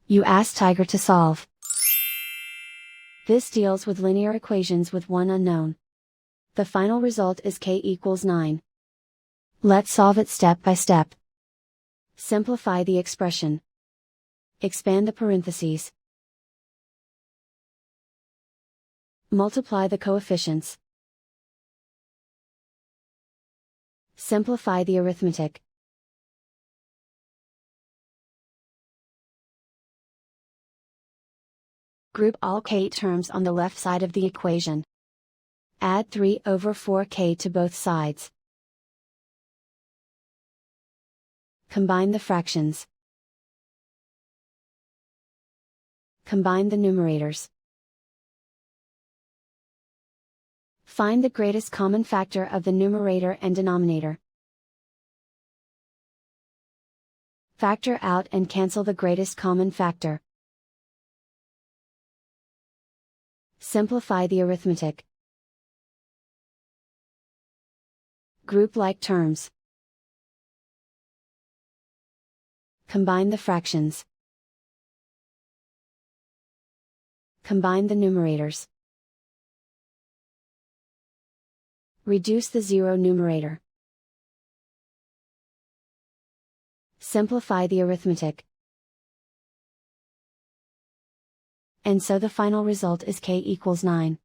You ask Tiger to solve. This deals with linear equations with one unknown. The final result is k equals 9. Let's solve it step by step. Simplify the expression. Expand the parentheses. Multiply the coefficients. Simplify the arithmetic. Group all k terms on the left side of the equation. Add 3 over 4k to both sides. Combine the fractions. Combine the numerators. Find the greatest common factor of the numerator and denominator. Factor out and cancel the greatest common factor. Simplify the arithmetic. Group like terms. Combine the fractions. Combine the numerators. Reduce the zero numerator. Simplify the arithmetic. And so the final result is k equals 9.